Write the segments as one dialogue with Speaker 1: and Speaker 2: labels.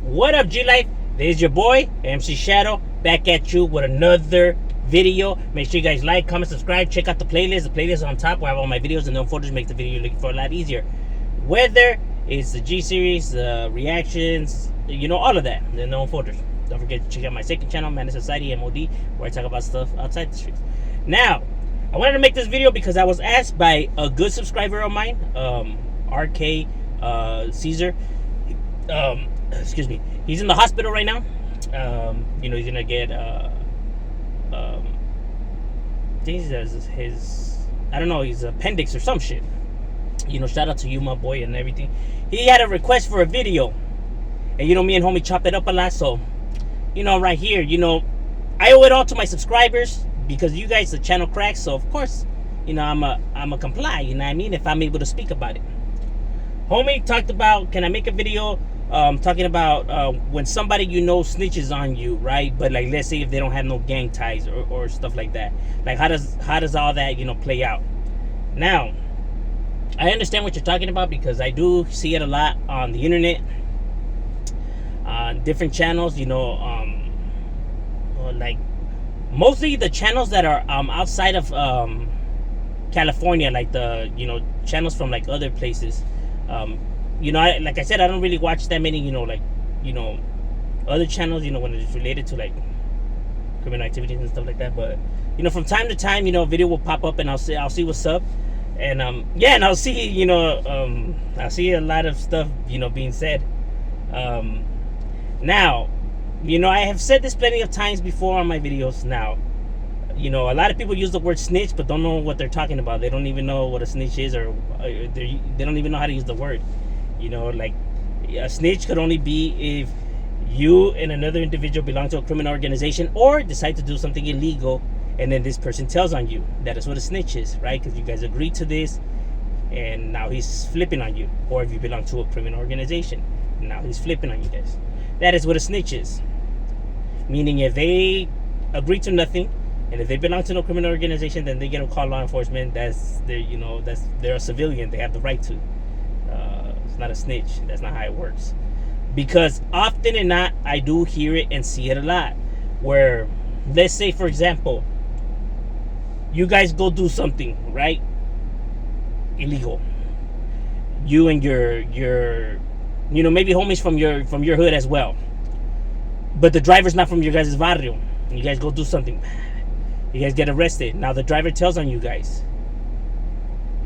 Speaker 1: What up, G-Life? This is your boy, MC Shadow, back at you with another video. Make sure you guys like, comment, subscribe, check out the playlist. The playlist is on top where I have all my videos, and the folders make the video you're looking for a lot easier. Whether it's the G-Series, the reactions, you know, all of that, the known folders. Don't forget to check out my second channel, Man Society, M.O.D, where I talk about stuff outside the streets. Now, I wanted to make this video because I was asked by a good subscriber of mine, RK Caesar. Excuse me. He's in the hospital right now. You know, he's gonna get I think his I don't know, his appendix or some shit. You know, shout out to you, my boy, and everything. He had a request for a video, and you know, me and homie chopped it up a lot. So, you know, right here, you know, I owe it all to my subscribers because you guys, the channel cracks. So of course, you know, I'm a comply. You know what I mean? If I'm able to speak about it. Homie talked about, can I make a video talking about when somebody you know snitches on you, right? But like, let's say if they don't have no gang ties or stuff like that. Like, how does all that, you know, play out? Now, I understand what you're talking about because I do see it a lot on the internet, on different channels, you know, like mostly the channels that are outside of California, like the, you know, channels from like other places. You know, like I said, I don't really watch that many, you know, like, you know, other channels, you know, when it's related to like criminal activities and stuff like that. But, you know, from time to time, you know, a video will pop up and I'll see what's up. And yeah, and I'll see, you know, I'll see a lot of stuff, you know, being said. Now, you know, I have said this plenty of times before on my videos. Now, you know, a lot of people use the word snitch but don't know what they're talking about. They don't even know what a snitch is, or they don't even know how to use the word. You know, like, a snitch could only be if you and another individual belong to a criminal organization or decide to do something illegal, and then this person tells on you. That is what a snitch is, right? Because you guys agreed to this and now he's flipping on you. Or if you belong to a criminal organization, now he's flipping on you guys. That is what a snitch is. Meaning, if they agree to nothing, and if they belong to no criminal organization, then they get to call law enforcement. That's their, you know, they're a civilian. They have the right to. It's not a snitch. That's not how it works. Because often and not, I do hear it and see it a lot. Where, let's say, for example, you guys go do something, right? Illegal. You and your, you know, maybe homies from your hood as well. But the driver's not from your guys' barrio. You guys go do something. You guys get arrested. Now the driver tells on you guys.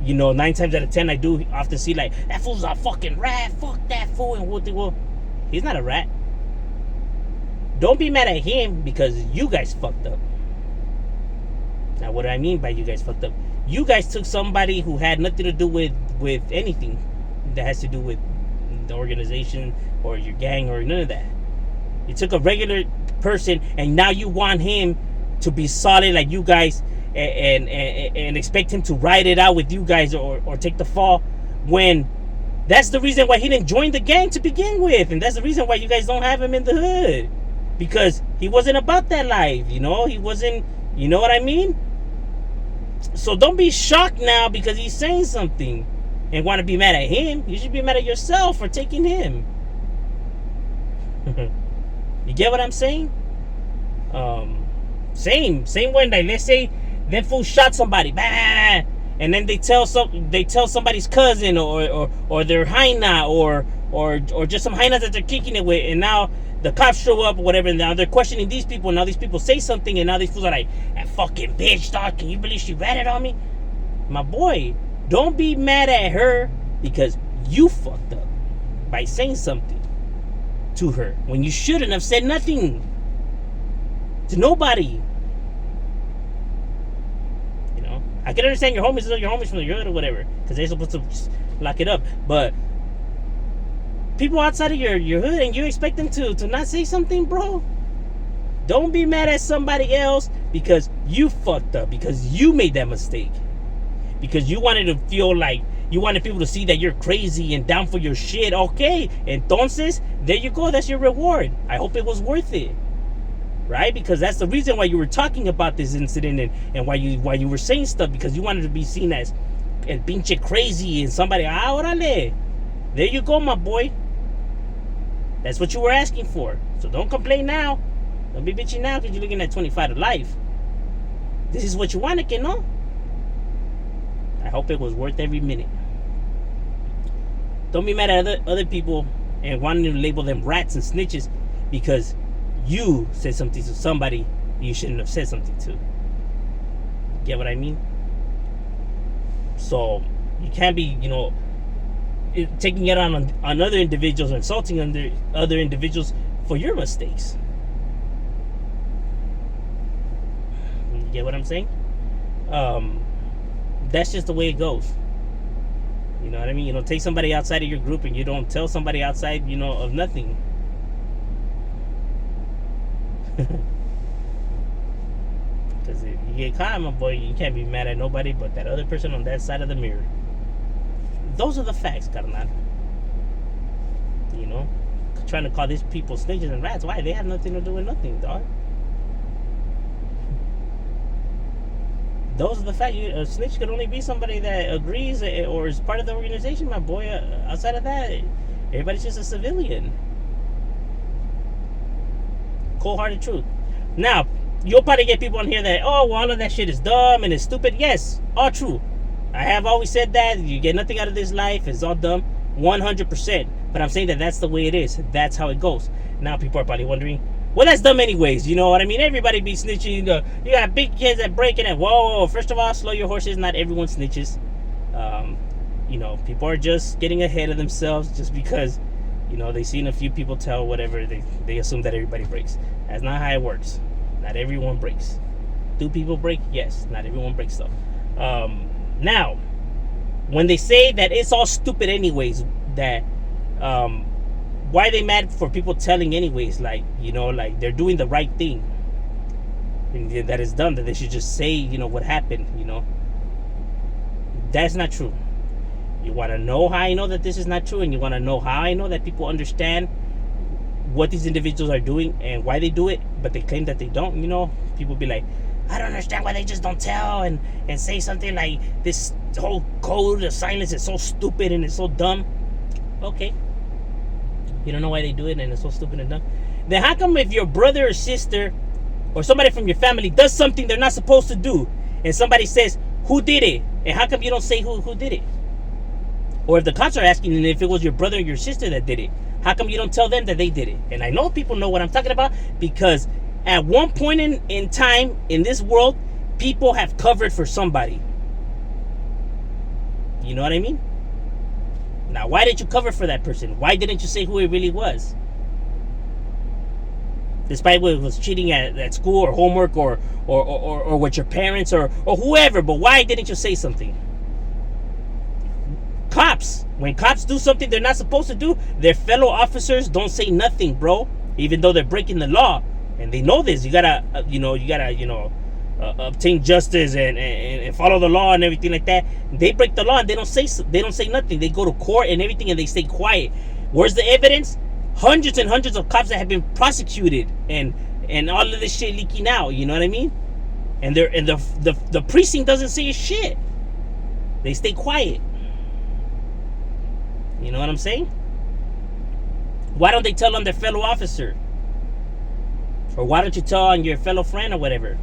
Speaker 1: You know, 9 times out of 10, I do often see like, that fool's a fucking rat. Fuck that fool. And what? Well, he's not a rat. Don't be mad at him because you guys fucked up. Now, what do I mean by you guys fucked up? You guys took somebody who had nothing to do with anything that has to do with the organization or your gang or none of that. You took a regular person and now you want him to be solid like you guys and expect him to ride it out with you guys or take the fall, when that's the reason why he didn't join the gang to begin with, and that's the reason why you guys don't have him in the hood, because he wasn't about that life. You know, he wasn't, you know what I mean? So don't be shocked now because he's saying something and want to be mad at him. You should be mad at yourself for taking him. You get what I'm saying? Same when, like, let's say that fool shot somebody, bah, and then they tell somebody's cousin or their hyena or just some hyenas that they're kicking it with, and now the cops show up or whatever, and now they're questioning these people, and now these people say something, and now these fools are like, that fucking bitch, dog, can you believe she ratted on me? My boy, don't be mad at her because you fucked up by saying something to her when you shouldn't have said nothing to nobody. You know, I can understand your homies from the hood or whatever, because they're supposed to lock it up. But people outside of your hood, and you expect them to not say something, bro? Don't be mad at somebody else because you fucked up, because you made that mistake, because you wanted to feel like, you wanted people to see that you're crazy and down for your shit. Okay, entonces, there you go. That's your reward. I hope it was worth it. Right? Because that's the reason why you were talking about this incident and why you were saying stuff, because you wanted to be seen as el pinche crazy and somebody, órale. There you go, my boy. That's what you were asking for. So don't complain now. Don't be bitching now because you're looking at 25 to life. This is what you wanted, que no? I hope it was worth every minute. Don't be mad at other people and wanting to label them rats and snitches because you said something to somebody you shouldn't have said something to. Get what I mean? So you can't be, taking it on other individuals or insulting other individuals for your mistakes. You get what I'm saying? That's just the way it goes. You know what I mean? Take somebody outside of your group and you don't tell somebody outside, of nothing. Because if you get caught, my boy, you can't be mad at nobody but that other person on that side of the mirror. Those are the facts, carnal. Trying to call these people snitches and rats. Why? They have nothing to do with nothing, dog. Those are the facts. A snitch could only be somebody that agrees or is part of the organization, my boy. Outside of that, everybody's just a civilian. Cold-hearted truth. Now, you'll probably get people on here that, all of that shit is dumb and it's stupid. Yes, all true. I have always said that. You get nothing out of this life. It's all dumb. 100%. But I'm saying that that's the way it is. That's how it goes. Now people are probably wondering, well, that's dumb anyways. You know what I mean? Everybody be snitching. You got big kids that break it. And whoa, first of all, slow your horses. Not everyone snitches. People are just getting ahead of themselves just because, they've seen a few people tell whatever. They assume that everybody breaks. That's not how it works. Not everyone breaks. Do people break? Yes. Not everyone breaks though. Now, when they say that it's all stupid anyways, that why are they mad for people telling anyways? Like they're doing the right thing. And that is done, that they should just say, what happened, That's not true. You want to know how I know that this is not true, and you want to know how I know that people understand what these individuals are doing and why they do it, but they claim that they don't, People be like, I don't understand why they just don't tell and say something like this whole code of silence is so stupid and it's so dumb. Okay. You don't know why they do it and it's so stupid and dumb. Then how come if your brother or sister or somebody from your family does something they're not supposed to do and somebody says, who did it? And how come you don't say who did it? Or if the cops are asking and if it was your brother or your sister that did it, how come you don't tell them that they did it? And I know people know what I'm talking about because at one point in time in this world, people have covered for somebody. You know what I mean? Now, why did you cover for that person? Why didn't you say who it really was? Despite what was cheating at school or homework or with your parents or whoever, but why didn't you say something? Cops. When cops do something they're not supposed to do, their fellow officers don't say nothing, bro. Even though they're breaking the law. And they know this. You gotta, obtain justice and follow the law and everything like that. They break the law and they don't say nothing. They go to court and everything and they stay quiet. Where's the evidence? Hundreds and hundreds of cops that have been prosecuted and all of this shit leaking out. You know what I mean? And the precinct doesn't say shit. They stay quiet. You know what I'm saying? Why don't they tell on their fellow officer? Or why don't you tell on your fellow friend or whatever?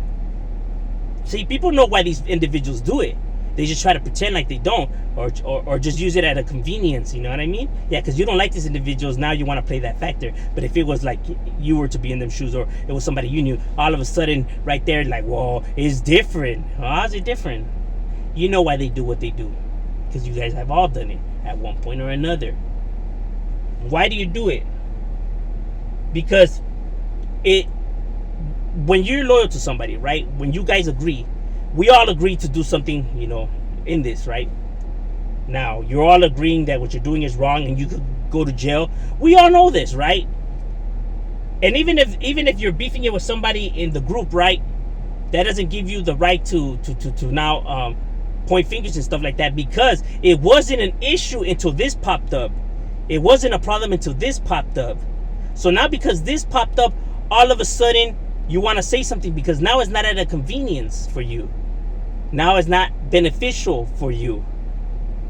Speaker 1: See, people know why these individuals do it. They just try to pretend like they don't, or just use it at a convenience. You know what I mean? Yeah, because you don't like these individuals. Now you want to play that factor. But if it was like you were to be in them shoes, or it was somebody you knew, all of a sudden, right there, like, whoa, it's different. How's it different? You know why they do what they do. Because you guys have all done it at one point or another. Why do you do it? Because when you're loyal to somebody, right? When you guys agree, we all agree to do something, in this, right? Now, you're all agreeing that what you're doing is wrong and you could go to jail. We all know this, right? And even if you're beefing it with somebody in the group, right? That doesn't give you the right to now point fingers and stuff like that, because it wasn't an issue until this popped up. It wasn't a problem until this popped up. So now because this popped up, all of a sudden you want to say something because now it's not at a convenience for you. Now it's not beneficial for you.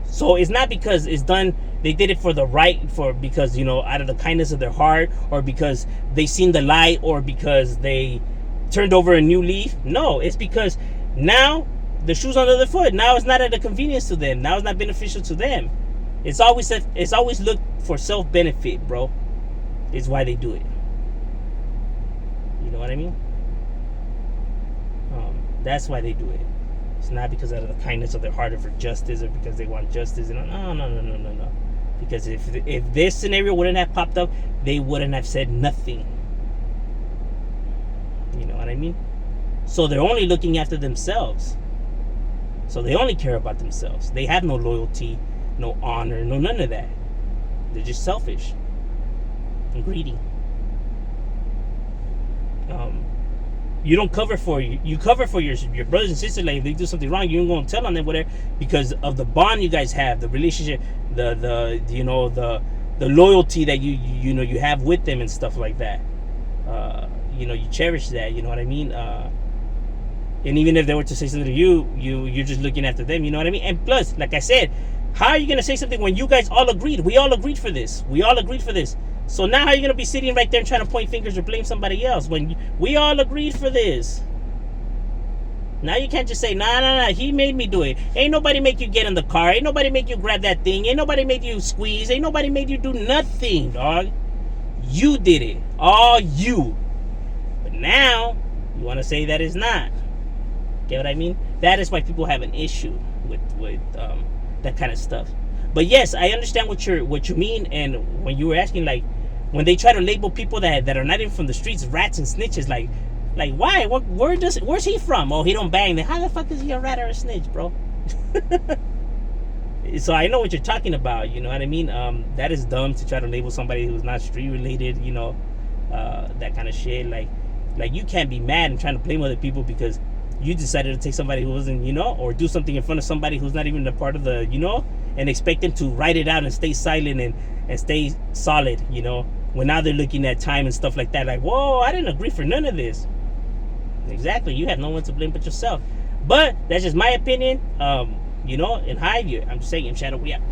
Speaker 1: So it's not because it's done they did it for the right, for because out of the kindness of their heart, or because they seen the light, or because they turned over a new leaf. No, it's because now the shoe's on the other foot. Now it's not at a convenience to them. Now it's not beneficial to them. It's always looked for self benefit, bro. Is why they do it. You know what I mean? That's why they do it. It's not because out of the kindness of their heart, or for justice, or because they want justice. No. Because if this scenario wouldn't have popped up, they wouldn't have said nothing. You know what I mean? So they're only looking after themselves. So they only care about themselves. They have no loyalty, no honor, no none of that. They're just selfish and greedy. You don't cover for you cover for your brothers and sisters. Like if they do something wrong, you don't go and tell on them whatever, because of the bond you guys have, the relationship, the loyalty that you have with them and stuff like that. You cherish that. You know what I mean? And even if they were to say something to you, you're just looking after them. You know what I mean? And plus, like I said, how are you gonna say something when you guys all agreed? We all agreed for this. So now how are you going to be sitting right there and trying to point fingers or blame somebody else when we all agreed for this? Now you can't just say, nah, he made me do it. Ain't nobody make you get in the car. Ain't nobody make you grab that thing. Ain't nobody made you squeeze. Ain't nobody made you do nothing, dog. You did it. All you. But now, you want to say that it's not. Get what I mean? That is why people have an issue with that kind of stuff. But yes, I understand what you mean. And when you were asking, like, when they try to label people that are not even from the streets rats and snitches, like why? Where's he from? Oh, he don't bang. Then how the fuck is he a rat or a snitch, bro? So I know what you're talking about. You know what I mean? That is dumb to try to label somebody who's not street related. That kind of shit. Like you can't be mad and trying to blame other people because you decided to take somebody who wasn't, or do something in front of somebody who's not even a part of the, and expect them to write it out and stay silent and stay solid, when now they're looking at time and stuff like that, like, whoa, I didn't agree for none of this. Exactly. You have no one to blame but yourself. But that's just my opinion. In high view, I'm just saying, Shadow, we out.